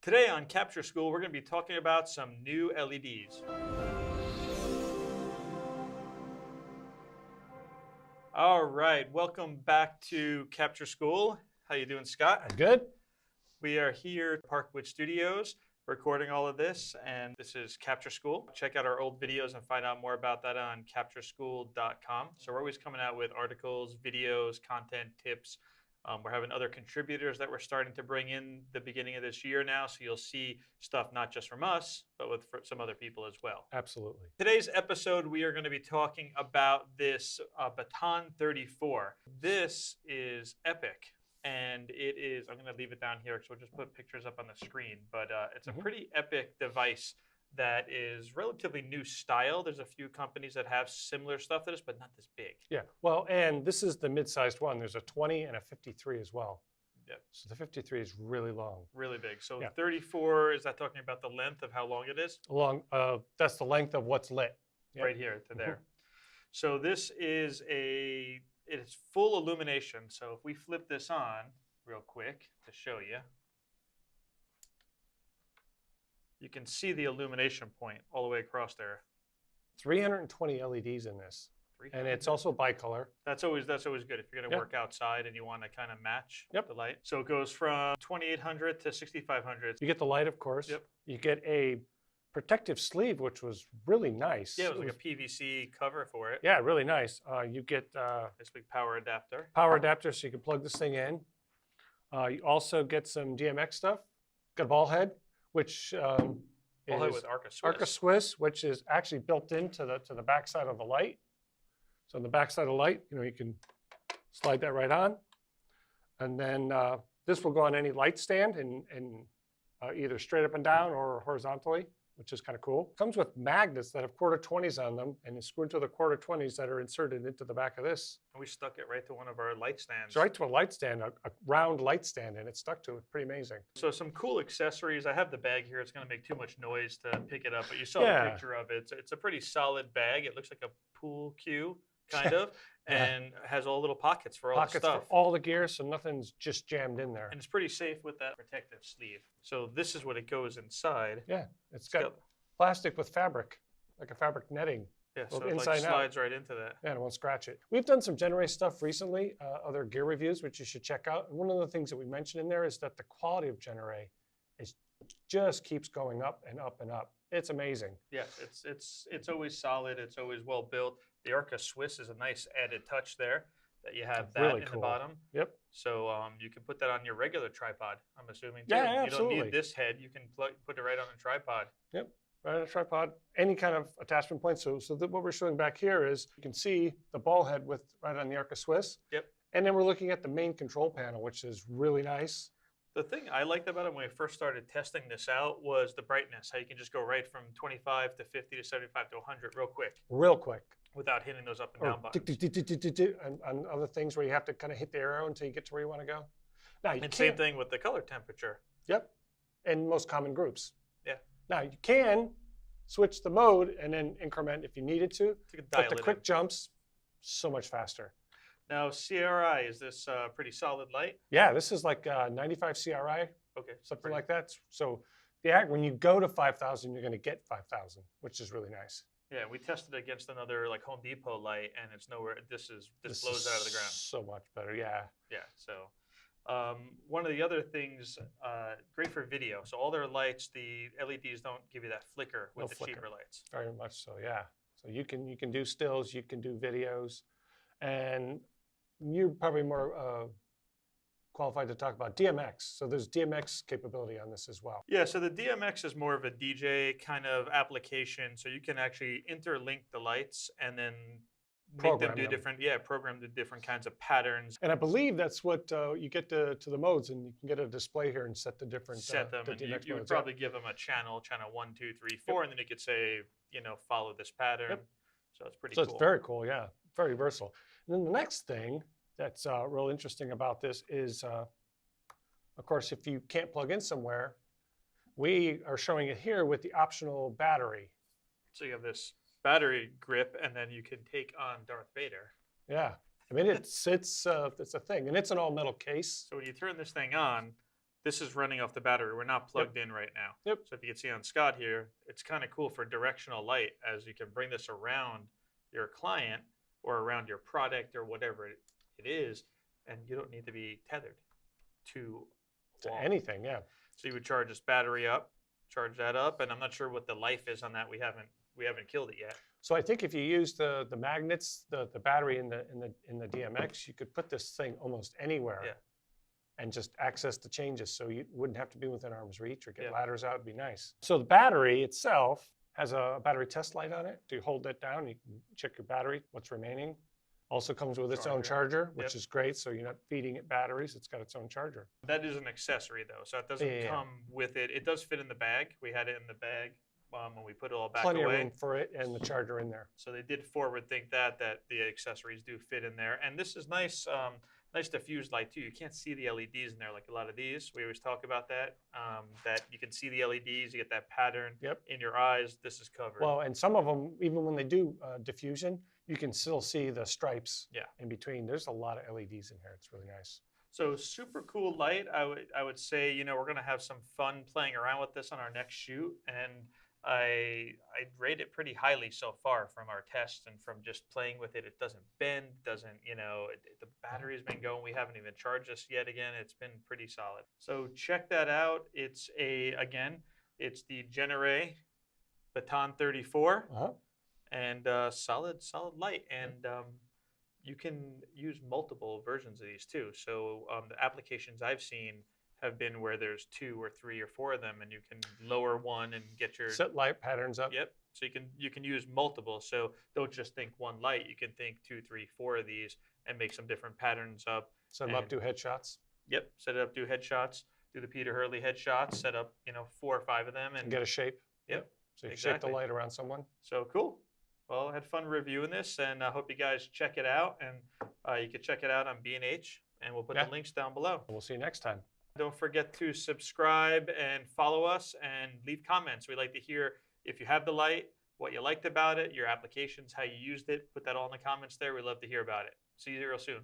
Today on Capture School, we're going to be talking about some new LEDs. All right, welcome back to Capture School. How you doing, Scott? I'm good. We are here at Parkwood Studios recording all of this, and this is Capture School. Check out our old videos and find out more about that on captureschool.com. So we're always coming out with articles, videos, content, tips. We're having other contributors that we're starting to bring in the beginning of this year now, so you'll see stuff not just from us, but with some other people as well. Absolutely. Today's episode, we are going to be talking about this Baton 34. This is epic, and it is, I'm going to leave it down here, so we'll just put pictures up on the screen, but it's a pretty epic device that is relatively new style. There's a few companies that have similar stuff to this, but not this big. Yeah, well, and this is the mid-sized one. There's a 20 and a 53 as well. Yep. So the 53 is really long. Really big. So Yeah. 34, is that talking about the length of how long it is? That's the length of what's lit. Yep. Right here to there. So this is it's full illumination. So if we flip this on real quick to show you, you can see the illumination point all the way across there. 320 LEDs in this. And it's also bicolor. That's always good if you're going to Yep. work outside and you want to kind of match Yep. the light. So it goes from 2800 to 6500. You get the light, of course. Yep. You get a protective sleeve, which was really nice. Yeah, it was like a PVC cover for it. Yeah, really nice. You get This big power adapter. power adapter so you can plug this thing in. You also get some DMX stuff. Got a ball head, which All is with Arca Swiss. Arca Swiss, which is actually built into the backside of the light. So on the backside of the light, you can slide that right on. And then this will go on any light stand and either straight up and down or horizontally, which is kind of cool. Comes with magnets that have quarter-20s on them, and you screw into the quarter-20s that are inserted into the back of this. And we stuck it right to one of our light stands. It's right to a light stand, a round light stand, and it's stuck to it. Pretty amazing. So some cool accessories. I have the bag here. It's going to make too much noise to pick it up, but you saw Yeah. the picture of it. It's a pretty solid bag. It looks like a pool cue, kind of, Yeah. and has all little pockets for all Pockets the stuff. for all the gear, so nothing's just jammed in there. And it's pretty safe with that protective sleeve. So this is what it goes inside. Yeah, it's got plastic with fabric, like a fabric netting. Yeah, so Well, it like inside out. slides right into that. Yeah, it won't scratch it. We've done some Generay stuff recently, other gear reviews, which you should check out. And one of the things that we mentioned in there is that the quality of Generay just keeps going up and up and up. It's amazing. Yeah, it's always solid. It's always well built. The Arca Swiss is a nice added touch there that you have that Really in cool. the bottom. Yep. So you can put that on your regular tripod, I'm assuming, too. Yeah, You absolutely. don't need this head. You can put it right on a tripod. Yep. Right on a tripod, any kind of attachment point. So what we're showing back here is you can see the ball head with right on the Arca Swiss. Yep. And then we're looking at the main control panel, which is really nice. The thing I liked about it when we first started testing this out was the brightness, how you can just go right from 25 to 50 to 75 to 100 real quick. Real quick. Without hitting those up and down buttons. And other things where you have to kind of hit the arrow until you get to where you want to go. Now, you And can't, same thing with the color temperature. Yep. And most common groups. Yeah. Now, you can switch the mode and then increment if you needed to. You can But dial the it quick in. jumps, so much faster. Now, CRI, is this pretty solid light? Yeah, this is like 95 CRI, Okay. something like that. So when you go to 5,000, you're going to get 5,000, which is really nice. Yeah, we tested against another like Home Depot light, and it's nowhere. This blows is out of the ground. So much better, yeah. Yeah. So one of the other things, great for video. So all their lights, the LEDs don't give you that flicker with No the flicker. cheaper lights. Very much so, yeah. So you can do stills, you can do videos, and you're probably more qualified to talk about DMX. So there's DMX capability on this as well. Yeah, so the DMX is more of a DJ kind of application. So you can actually interlink the lights and then make Program them do them. program the different kinds of patterns. And I believe that's what you get to the modes, and you can get a display here and set the different Set them, the and DMX you would modes. Yeah. probably give them a channel 1, 2, 3, 4, and then you could say, follow this pattern. Yep. So it's pretty So cool. it's very cool, yeah, very versatile. And then the next thing that's real interesting about this is, of course, if you can't plug in somewhere, we are showing it here with the optional battery. So you have this battery grip, and then you can take on Darth Vader. Yeah, I mean it's a thing, and it's an all metal case. So when you turn this thing on, this is running off the battery. We're not plugged in right now. Yep. So if you can see on Scott here, it's kind of cool for directional light, as you can bring this around your client or around your product or whatever it is, and you don't need to be tethered to anything, yeah. So you would charge this battery up, charge that up, and I'm not sure what the life is on that. We haven't killed it yet. So I think if you use the magnets, the battery in the DMX, you could put this thing almost anywhere. Yeah. And just access the changes, so you wouldn't have to be within arm's reach or get Yeah. ladders out. It'd be nice. So the battery itself has a battery test light on it. You hold that down, you can check your battery, what's remaining. Also comes with its own charger, which is great. So you're not feeding it batteries. It's got its own charger. That is an accessory though, so it doesn't come with it. It does fit in the bag. We had it in the bag when we put it all back Plenty away. of room for it and the charger in there. So they did forward think that the accessories do fit in there, and this is nice. Nice diffused light too. You can't see the LEDs in there like a lot of these. We always talk about that. That you can see the LEDs, you get that pattern in your eyes. This is covered. Well, and some of them, even when they do diffusion, you can still see the stripes in between. There's a lot of LEDs in here. It's really nice. So super cool light. I would say, you know, we're gonna have some fun playing around with this on our next shoot, and I rate it pretty highly so far from our tests and from just playing with it. It doesn't bend, doesn't, you know, the battery's been going. We haven't even charged this yet again. It's been pretty solid. So check that out. It's it's the Genaray Baton 34 and solid light. And you can use multiple versions of these too. So the applications I've seen have been where there's 2 or 3 or 4 of them, and you can lower one and get your set light patterns up. Yep. So you can use multiple. So don't just think one light. You can think 2, 3, 4 of these and make some different patterns up. Set them up, do headshots. Yep. Set it up, do headshots, do the Peter Hurley headshots. Set up 4 or 5 of them and get a shape. Yep. So you shake the light around someone. So cool. Well, I had fun reviewing this, and I hope you guys check it out. And you can check it out on B&H, and we'll put the links down below. We'll see you next time. Don't forget to subscribe and follow us and leave comments. We'd like to hear if you have the light, what you liked about it, your applications, how you used it. Put that all in the comments there. We'd love to hear about it. See you real soon.